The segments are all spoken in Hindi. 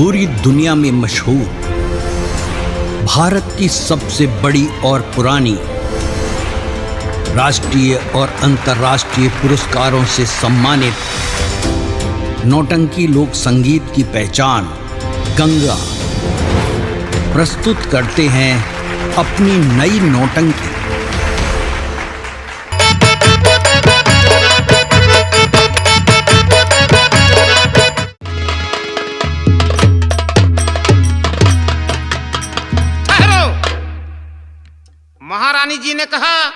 पूरी दुनिया में मशहूर, भारत की सबसे बड़ी और पुरानी, राष्ट्रीय और अंतर्राष्ट्रीय पुरस्कारों से सम्मानित नौटंकी लोक संगीत की पहचान गंगा प्रस्तुत करते हैं अपनी नई नौटंकी। महारानी जी ने कहा,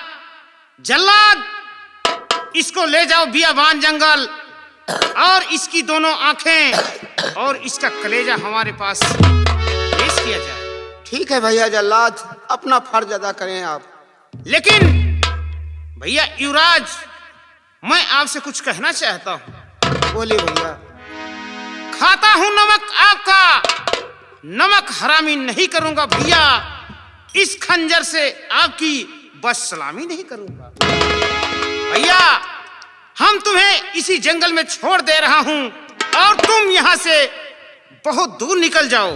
जल्लाद इसको ले जाओ बियाबान जंगल और इसकी दोनों आंखें और इसका कलेजा हमारे पास पेश किया जाए। ठीक है भैया जल्लाद, अपना फर्ज अदा करें आप। लेकिन भैया युवराज, मैं आपसे कुछ कहना चाहता हूं। बोलिए भैया। खाता हूं नमक आपका, नमक हरामी नहीं करूंगा भैया। इस खंजर से आपकी बस सलामी नहीं करूंगा भैया। हम तुम्हें इसी जंगल में छोड़ दे रहा हूं और तुम यहां से बहुत दूर निकल जाओ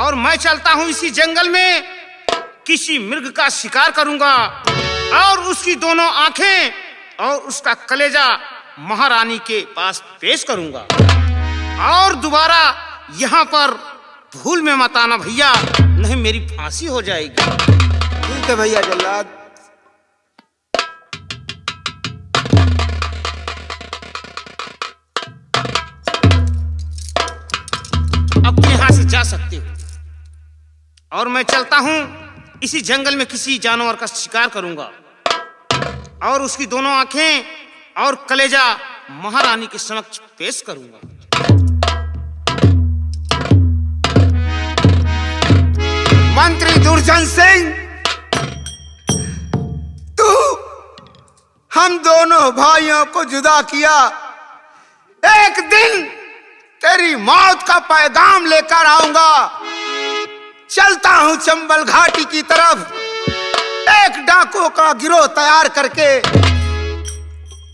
और मैं चलता हूं इसी जंगल में, किसी मृग का शिकार करूंगा और उसकी दोनों आंखें और उसका कलेजा महारानी के पास पेश करूंगा और दोबारा यहां पर भूल में मत आना भैया, नहीं मेरी फांसी हो जाएगी। ठीक है भैया जल्लाद। अब तुम यहां से जा सकते हो और मैं चलता हूं इसी जंगल में, किसी जानवर का शिकार करूंगा और उसकी दोनों आंखें और कलेजा महारानी के समक्ष पेश करूंगा। मंत्री दुर्जन सिंह, तू हम दोनों भाइयों को जुदा किया। एक दिन तेरी मौत का पैगाम लेकर आऊंगा। चलता हूं चंबल घाटी की तरफ, एक डाकुओं का गिरोह तैयार करके।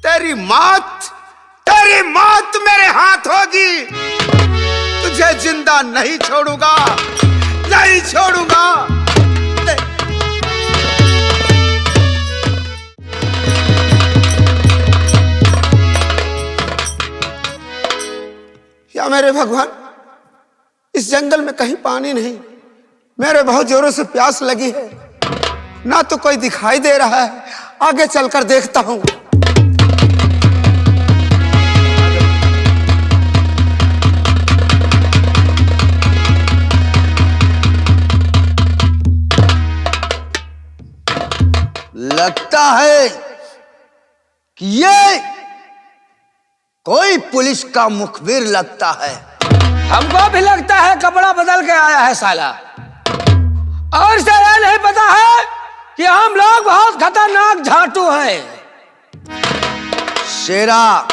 तेरी मौत मेरे हाथ होगी। तुझे जिंदा नहीं छोड़ूंगा, नहीं छोड़ूंगा। या मेरे भगवान, इस जंगल में कहीं पानी नहीं। मेरे बहुत जोरों से प्यास लगी है, ना तो कोई दिखाई दे रहा है। आगे चलकर देखता हूं। लगता है कि ये कोई पुलिस का मुखबिर लगता है। हमको भी लगता है कपड़ा बदल के आया है साला। और इसे यह नहीं पता है कि हम लोग बहुत खतरनाक झाटू हैं। शेरा,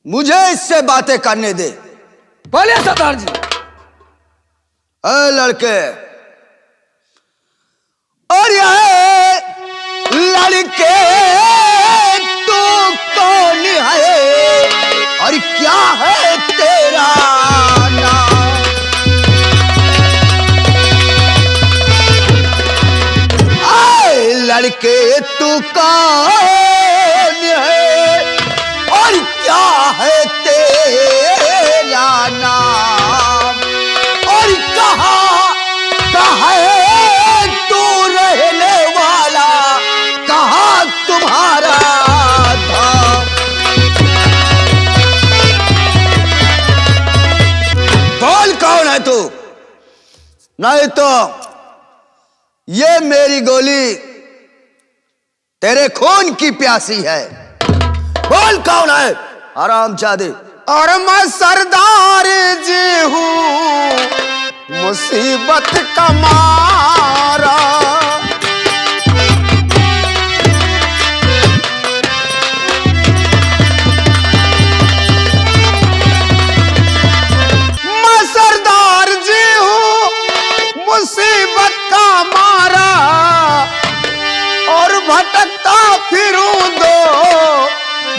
मुझे इससे बातें करने दे। बोलिए सरदार जी। लड़के, और यह लड़के तू कौन है और क्या है तेरा नाम? आए लड़के तू कौन है और क्या है तेरा नाम? और कहाँ है तू रहने वाला, कहाँ तुम्हारा धाम? बोल कौन है तू? नहीं तो ये मेरी गोली तेरे खून की प्यासी है। बोल कौन है हरामजादे? और मैं सरदार जी हूँ मुसीबत का मारा। मैं सरदार जी हूँ मुसीबत का मारा और भटकता फिरूं दो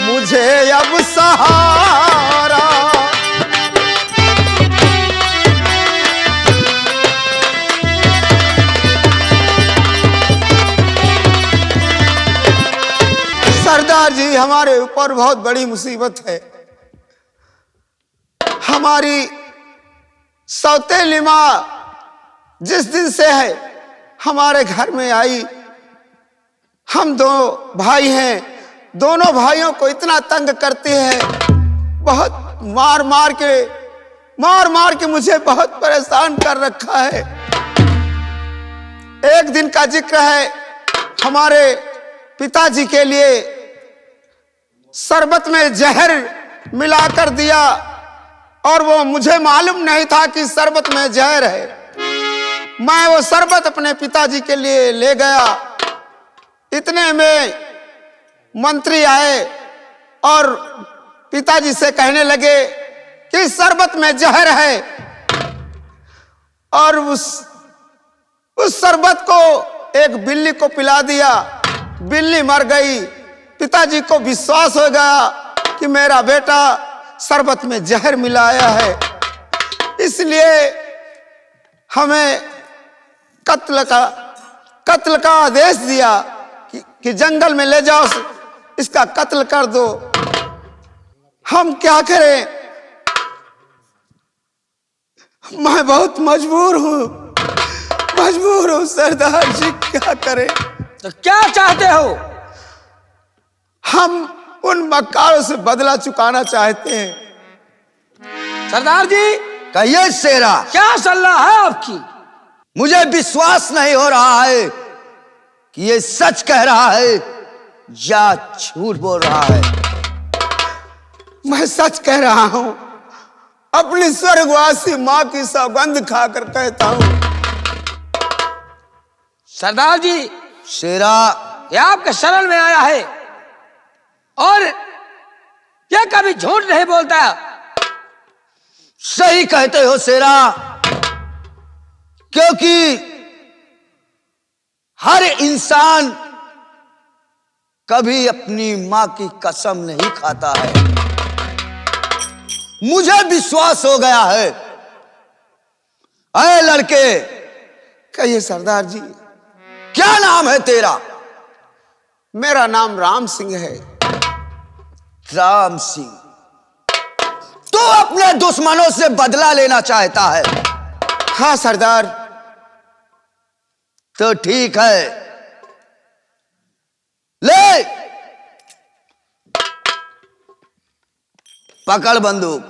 मुझे अब सहारा। सरदार जी, हमारे ऊपर बहुत बड़ी मुसीबत है। हमारी सौतेली माँ जिस दिन से है हमारे घर में आई, हम दो भाई हैं, दोनों भाइयों को इतना तंग करती है, बहुत मार मार के मुझे बहुत परेशान कर रखा है। एक दिन का जिक्र है, हमारे पिताजी के लिए शरबत में जहर मिलाकर दिया और वो मुझे मालूम नहीं था कि शरबत में जहर है। मैं वो शरबत अपने पिताजी के लिए ले गया। इतने में मंत्री आए और पिताजी से कहने लगे कि शरबत में जहर है, और उस शरबत को एक बिल्ली को पिला दिया। बिल्ली मर गई। पिताजी को विश्वास हो गया कि मेरा बेटा शरबत में जहर मिलाया है, इसलिए हमें कत्ल का आदेश दिया कि जंगल में ले जाओ, इसका कत्ल कर दो। हम क्या करें? मैं बहुत मजबूर हूं सरदार जी, क्या करें? तो क्या चाहते हो? हम उन मक्कारों से बदला चुकाना चाहते हैं। सरदार जी, कहिए शेरा, क्या सलाह है आपकी? मुझे विश्वास नहीं हो रहा है कि ये सच कह रहा है या झूठ बोल रहा है। मैं सच कह रहा हूं, अपनी स्वर्गवासी मां की सौगंध खाकर कहता हूं। सरदार जी, शेरा, ये आपके शरण में आया है और ये कभी झूठ नहीं बोलता। सही कहते हो शेरा, क्योंकि हर इंसान कभी अपनी मां की कसम नहीं खाता है। मुझे विश्वास हो गया है। अरे लड़के, कहिए सरदार जी। क्या नाम है तेरा? मेरा नाम राम सिंह है। राम सिंह, तू अपने दुश्मनों से बदला लेना चाहता है? हाँ सरदार। तो ठीक है, ले पकड़ बंदूक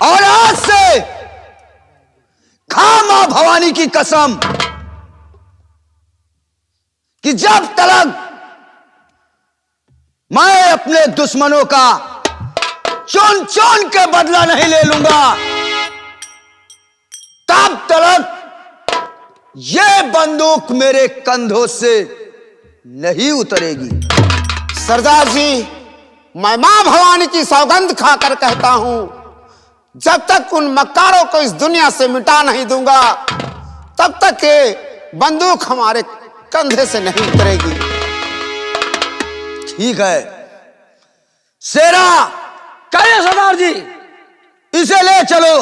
और आज से खा मां भवानी की कसम कि जब तक मैं अपने दुश्मनों का चुन चुन के बदला नहीं ले लूंगा, तब तक ये बंदूक मेरे कंधों से नहीं उतरेगी। सरदार जी, मैं मां भवानी की सौगंध खाकर कहता हूं, जब तक उन मक्कारों को इस दुनिया से मिटा नहीं दूंगा, तब तक ये बंदूक हमारे कंधे से नहीं उतरेगी। ठीक है शेरा, कहिए सरदार जी। इसे ले चलो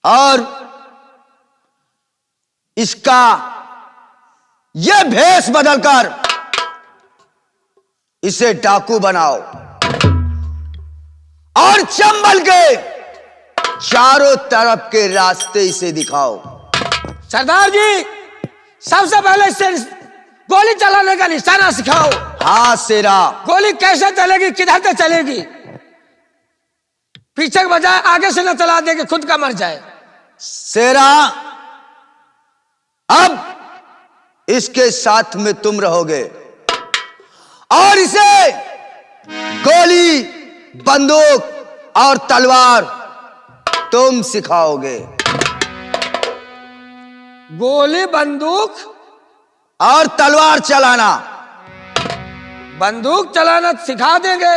और इसका यह भेष बदलकर इसे डाकू बनाओ और चंबल के चारों तरफ के रास्ते इसे दिखाओ। सरदार जी, सबसे पहले इससे गोली चलाने का निशाना सिखाओ। हाँ शेरा, गोली कैसे चलेगी, किधर से चलेगी? पीछे के बजाय आगे से न चला दे कि खुद का मर जाए। शेरा, अब इसके साथ में तुम रहोगे और इसे गोली, बंदूक और तलवार तुम सिखाओगे। गोली, बंदूक और तलवार चलाना। बंदूक चलाना सिखा देंगे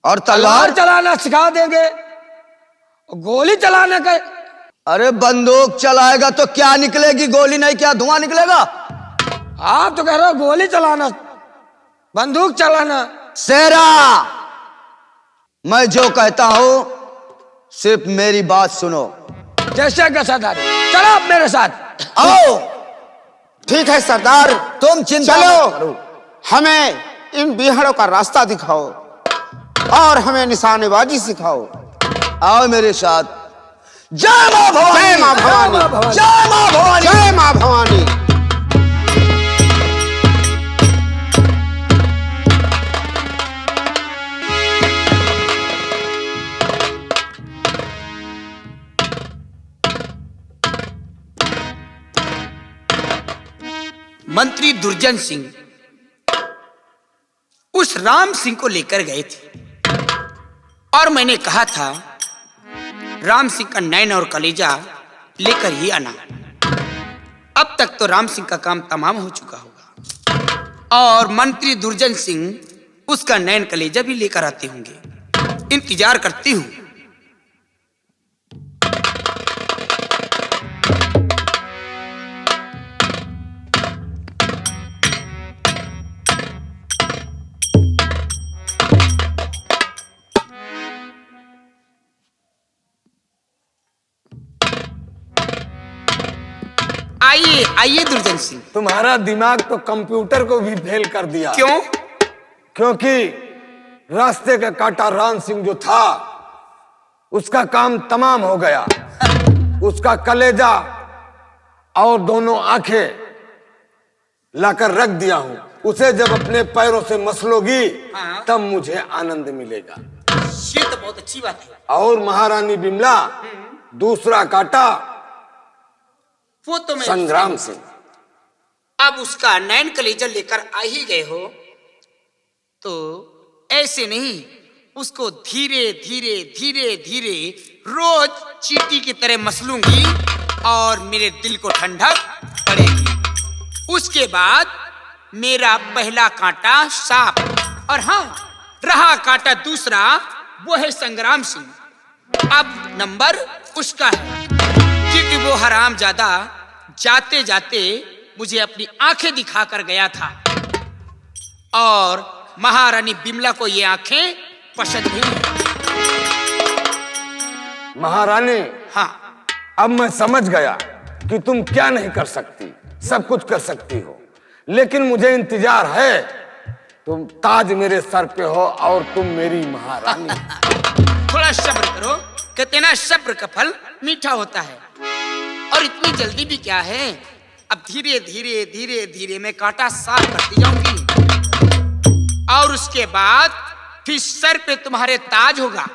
और तलवार चलाना सिखा देंगे। गोली चलाने का, अरे बंदूक चलाएगा तो क्या निकलेगी? गोली नहीं, क्या धुआं निकलेगा? आप तो कह रहे हो गोली चलाना, बंदूक चलाना। शेरा, मैं जो कहता हूं सिर्फ मेरी बात सुनो। जैसे कि सरदार, चलो आप मेरे साथ। आओ। ठीक है सरदार, तुम चिंता मत चलो करो। हमें इन बिहड़ों का रास्ता दिखाओ और हमें निशानेबाजी सिखाओ। आओ मेरे साथ। जय मां भवानी, जय मां भवानी, जय मां भवानी। जय मां भवानी। मंत्री दुर्जन सिंह उस राम सिंह को लेकर गए थे और मैंने कहा था राम सिंह का नैन और कलेजा लेकर ही आना। अब तक तो राम सिंह का काम तमाम हो चुका होगा और मंत्री दुर्जन सिंह उसका नैन कलेजा भी लेकर आते होंगे। इंतजार करती हूं। आइए आइए दुर्जन सिंह। तुम्हारा दिमाग तो कंप्यूटर को भी फेल कर दिया। क्यों? क्योंकि रास्ते का काटा राम सिंह जो था उसका काम तमाम हो गया। उसका कलेजा और दोनों आंखें लाकर रख दिया हूं। उसे जब अपने पैरों से मसलोगी तब मुझे आनंद मिलेगा। ये तो बहुत अच्छी बात है। और महारानी बिमला दूसरा काटा वो तो मैं संग्राम सिंह। अब उसका नैन कलेजा लेकर आ ही गए हो तो ऐसे नहीं, उसको धीरे धीरे धीरे धीरे रोज चींटी की तरह मसलूंगी और मेरे दिल को ठंडक पड़ेगी। उसके बाद मेरा पहला कांटा सांप और हाँ रहा कांटा दूसरा, वो है संग्राम सिंह। अब नंबर उसका है क्योंकि वो हरामजादा जाते जाते मुझे अपनी आंखें दिखाकर गया था और महारानी बिमला को ये आंखें पसंद नहीं है। महारानी, हाँ, अब मैं समझ गया कि तुम क्या नहीं कर सकती, सब कुछ कर सकती हो। लेकिन मुझे इंतजार है, तुम ताज मेरे सर पे हो और तुम मेरी महारानी। थोड़ा सब्र करो, कहते ना सब्र का फल मीठा होता है। और इतनी जल्दी भी क्या है, अब धीरे धीरे धीरे धीरे मैं कांटा साफ करती जाऊंगी और उसके बाद फिर सर पे तुम्हारे ताज होगा।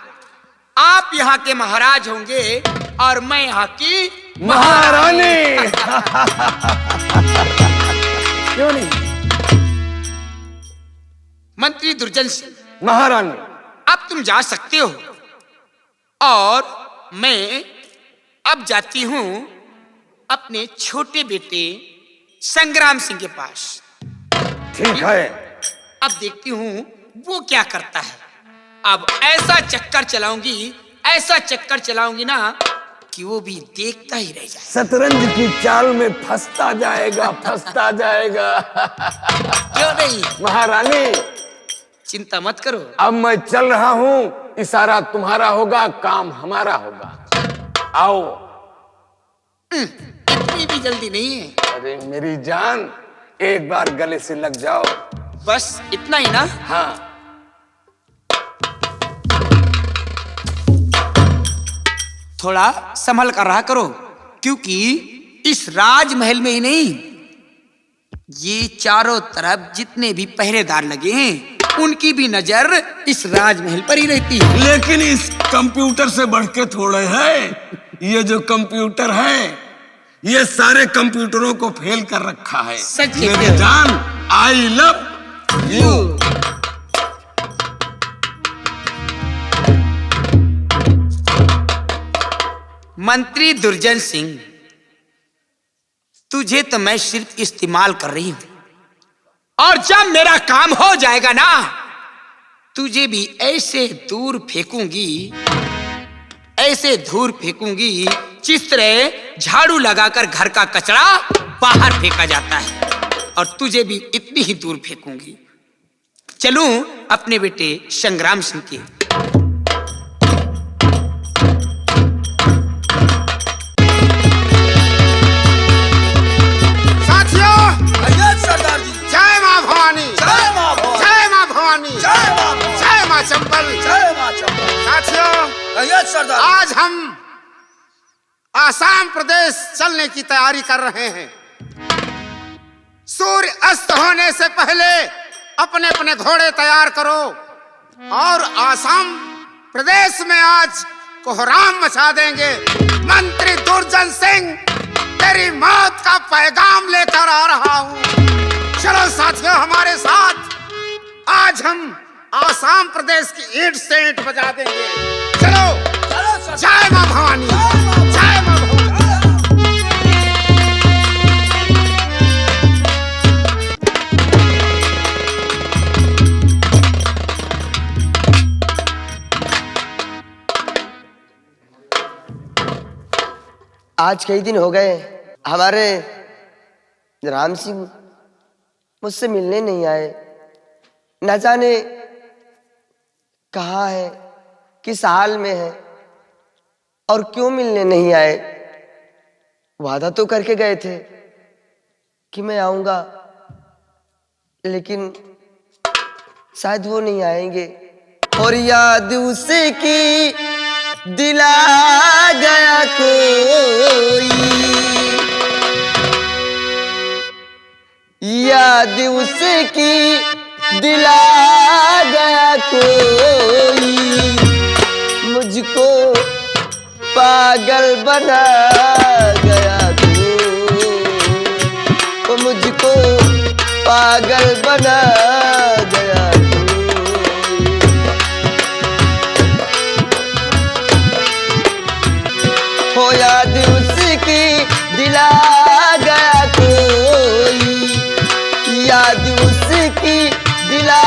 आप यहाँ के महाराज होंगे और मैं यहाँ की महारानी। क्यों नहीं? मंत्री दुर्जन सिंह, महारानी, अब तुम जा सकते हो और मैं अब जाती हूं अपने छोटे बेटे संग्राम सिंह के पास। ठीक है। अब देखती हूं वो क्या करता है। अब ऐसा चक्कर चलाऊंगी ना कि वो भी देखता ही रह जाए। शतरंज की चाल में फंसता जाएगा, फंसता जाएगा। क्यों नहीं? महारानी, चिंता मत करो। अब मैं चल रहा हूँ, इशारा तुम्हारा होगा, काम हमारा होगा। आओ। इतनी भी जल्दी नहीं है। अरे मेरी जान, एक बार गले से लग जाओ। बस इतना ही ना? हाँ। थोड़ा संभल कर रहा करो क्योंकि इस राजमहल में ही नहीं, ये चारों तरफ जितने भी पहरेदार लगे हैं उनकी भी नजर इस राजमहल पर ही रहती है। लेकिन इस कंप्यूटर से बढ़ के थोड़े है। ये जो कंप्यूटर है ये सारे कंप्यूटरों को फेल कर रखा है। सच है। मेरी जान, आई लव यू। मंत्री दुर्जन सिंह, तुझे तो मैं सिर्फ इस्तेमाल कर रही हूं और जब मेरा काम हो जाएगा ना तुझे भी ऐसे दूर फेंकूंगी, ऐसे दूर फेंकूंगी जिस तरह झाड़ू लगाकर घर का कचरा बाहर फेंका जाता है और तुझे भी इतनी ही दूर फेंकूंगी। चलूं अपने बेटे संग्राम सिंह के। साथियों, साथियों, सरदार। आज हम आसाम प्रदेश चलने की तैयारी कर रहे हैं। सूर्य अस्त होने से पहले अपने अपने घोड़े तैयार करो और आसाम प्रदेश में आज कोहराम मचा देंगे। मंत्री दुर्जन सिंह तेरी मौत का पैगाम लेकर आ रहा हूं। चलो साथियों हमारे साथ, आज हम आसाम प्रदेश की ईंट से ईंट बजा देंगे। चलो जय मां भवानी, जय मां भवानी। आज कई दिन हो गए हमारे राम सिंह मुझसे मिलने नहीं आए। न जाने कहाँ है, किस हाल में है और क्यों मिलने नहीं आए। वादा तो करके गए थे कि मैं आऊंगा, लेकिन शायद वो नहीं आएंगे। और याद उसे की दिला गया कोई, याद उसे की दिला गया कोई, मुझको पागल बना गया कोई, वो मुझको पागल बना गया कोई। हो याद उसकी दिला गया कोई, याद उसकी दिला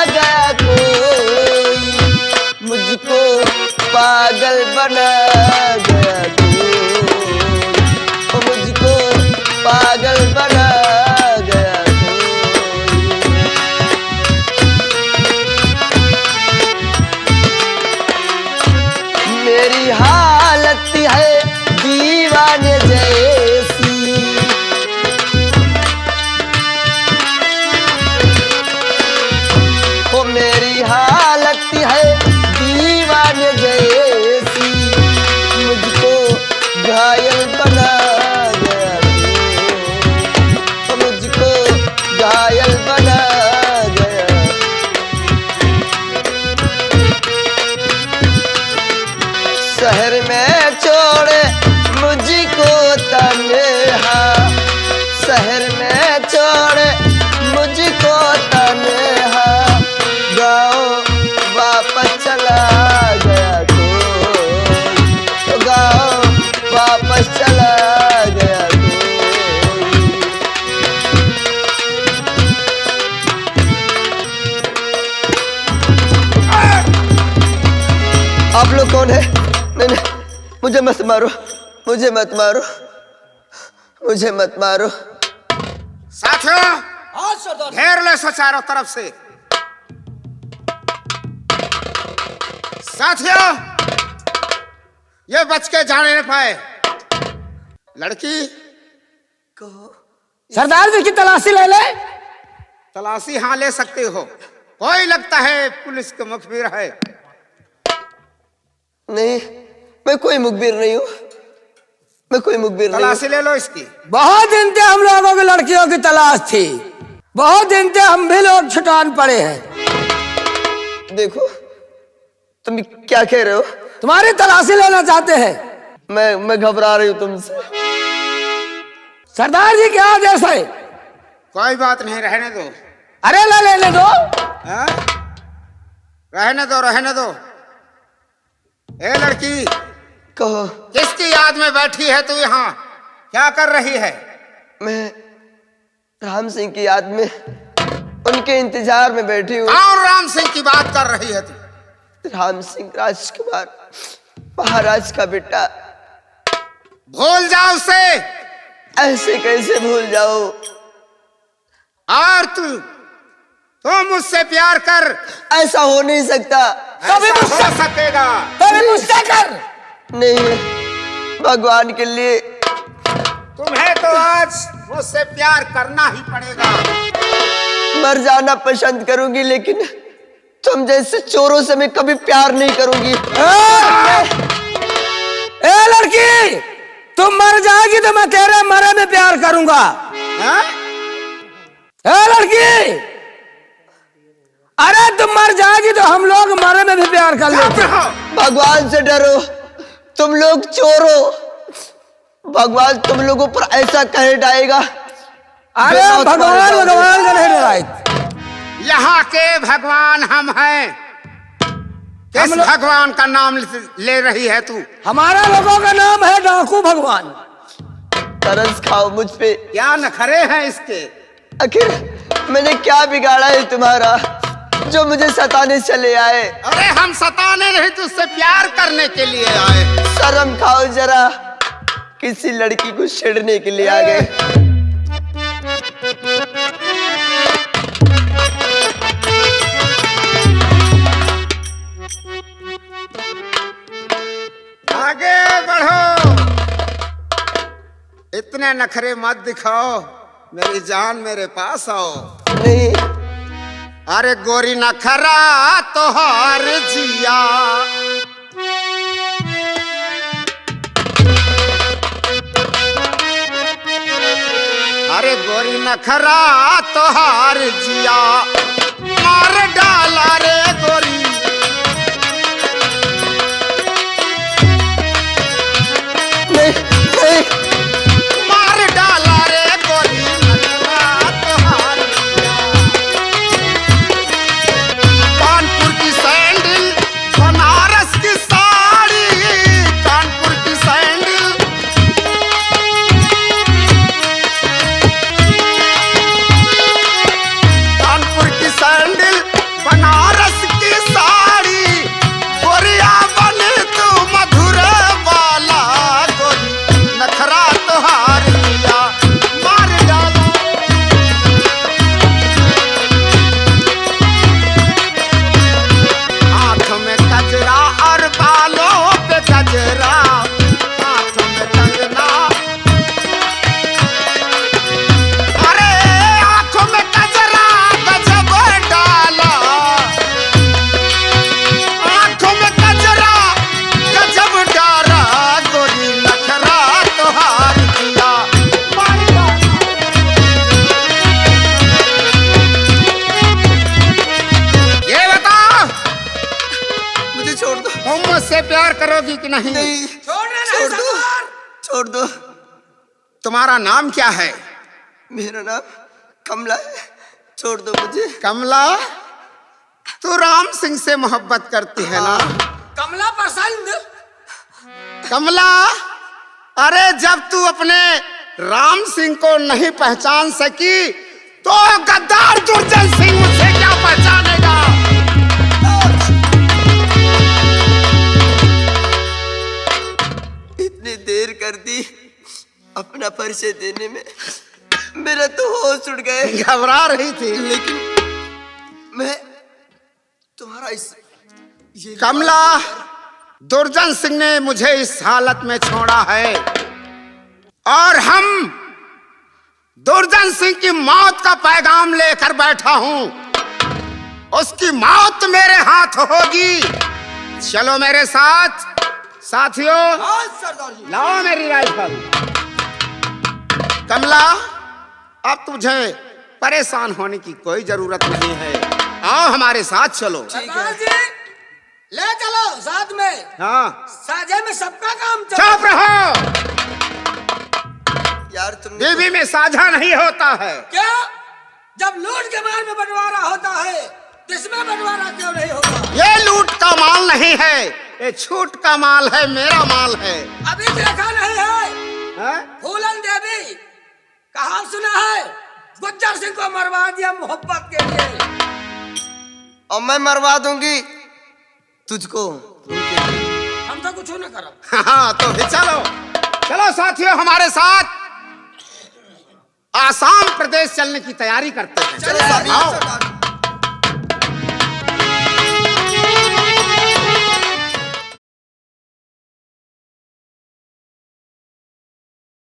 गया कोई, मुझको पागल बना गया कोई, वो मुझको पागल बना गया कोई। मेरी हालत है दीवाने जैसी, ओ मेरी हालत है दीवाने जैसी, मुझको घायल बना गया तो, मुझको घायल बना गया। शहर में छोड़े मुझको तन्हा, शहर में छोड़े मुझको तन्हा, गाँव वापस चला गया तो गाँव वापस चला गया कोई। आप लोग कौन है? नहीं, मुझे मत मारो, मुझे मत मारो, मुझे मत मारो। साथियों घेर ले सो चारों तरफ से। साथियों ये बच के जाने न पाए। लड़की सरदार जी की तलाशी ले ले। तलाशी हाँ ले सकते हो। कोई लगता है पुलिस के मुखबिर है। नहीं, मैं कोई मुखबिर नहीं हूँ, मैं कोई मुखबिर नहीं हूँ। तलाशी ले लो इसकी। बहुत दिन से हम लोगों की लड़कियों की तलाश थी, बहुत दिन से हम भी लोग छुटान पड़े हैं। देखो तुम क्या कह रहे हो? तुम्हारी तलाशी लेना चाहते हैं। मैं घबरा रही हूँ तुमसे। सरदार जी क्या आदेश है? कोई बात नहीं, रहने दो। अरे ला लेने दो। हाँ? रहने दो, रहने दो। ए लड़की, कहो। किसकी याद में बैठी है तू यहाँ? क्या कर रही है? मैं राम सिंह की याद में उनके इंतजार में बैठी हूँ। कौन राम सिंह की बात कर रही है तू? राम सिंह राजकुमार, महाराज का बेटा। भूल जाओ उसे। ऐसे कैसे भूल जाओ? और तू मुझसे प्यार कर। ऐसा हो नहीं सकता। कभी ऐसा मुझसे हो सकेगा। कभी मुझसे कर। नहीं, भगवान के लिए तुम्हें तो आज मुझसे प्यार करना ही पड़ेगा। मर जाना पसंद करूंगी, लेकिन तुम जैसे चोरों से मैं कभी प्यार नहीं करूंगी। ए लड़की, तुम मर जाएगी तो मैं तेरे मरे में प्यार करूंगा। ए लड़की, अरे तुम मर जाएगी तो हम लोग मरे में भी प्यार कर लेते। भगवान से डरो, तुम लोग चोर हो। भगवान तुम लोगों पर ऐसा कह डालेगा। अरे भगवान भगवान का नहीं डराए। यहाँ के भगवान हम हैं। किस भगवान का नाम ले रही है तू? हमारा लोगों का नाम है डाकू भगवान। तरस खाओ मुझ पे। क्या नखरे हैं इसके? आखिर मैंने क्या बिगाड़ा है तुम्हारा जो मुझे सताने चले आए? अरे हम सताने नहीं, तुझसे प्यार करने के लिए आए। शर्म खाओ जरा, किसी लड़की को छेड़ने के लिए आ गए। आगे बढ़ो, इतने नखरे मत दिखाओ। मेरी जान मेरे पास आओ। नहीं, अरे गोरी नखरा तोहार जिया, अरे गोरी नखरा तोहार जिया, मार डाला रे गोरी। नहीं, नहीं। मार डाला रे गोरी नखरा तोहार जिया। कानपुर की सैंडल, बनारस की साड़ी, कानपुर की सैंडल, कानपुर की सैंडल, बनारस की साड़ी, गोरिया बने तू मधुर वाला, गोरी नखरा तोहार जिया, मार डाला। हाथ में कजरा और बालों पे गजरा, हाथ में कंगना, अरे आंखों में कजरा गजब डाला, आंखों में कजरा गजब डाला, गोरी नखरा तोहार जिया, मार डाला। ये बताओ, मुझे छोड़ दो। तुम मुझसे प्यार करोगी कि नहीं? नहीं, छोड़ दो। छोड़ दो। तुम्हारा नाम क्या है? मेरा नाम कमला है, छोड़ दो मुझे। कमला, तू राम सिंह से मोहब्बत करती है ना? कमला पसंद। कमला, अरे जब तू अपने राम सिंह को नहीं पहचान सकी तो गद्दार दुर्जन सिंह मुझसे क्या पहचानेगा? इतनी देर कर दी अपना परिचय देने में, मेरा तो होश उड़ गए। घबरा रही थी। लेकिन मैं तुम्हारा ये कमला, दुर्जन सिंह ने मुझे इस हालत में छोड़ा है और हम दुर्जन सिंह की मौत का पैगाम लेकर बैठा हूं। उसकी मौत मेरे हाथ होगी। चलो मेरे साथ साथियों, लाओ मेरी राइफल। कमला, अब तुझे परेशान होने की कोई जरूरत नहीं है। आओ हमारे साथ चलो। सरदार जी, ले चलो साथ में। हाँ, साझे में सबका काम चुप रहो। यार तुमने बीवी में साझा नहीं होता है। क्या? जब लूट के माल में बंटवारा होता है, इसमें बंटवारा क्यों नहीं होगा? ये लूट का माल नहीं है, ये छूट का माल है, मेरा माल है। अभी देखा नहीं है? हाँ? फूलन देवी कहा सुना है? गुज्जर सिंह को मरवा दिया मोहब्बत के लिए। और मैं मरवा दूंगी तुझको। हम तो कुछ नहीं करो। हाँ, तो भी चलो चलो साथियों, हमारे साथ आसाम प्रदेश चलने की तैयारी करते हैं। चलो साथियों। आओ।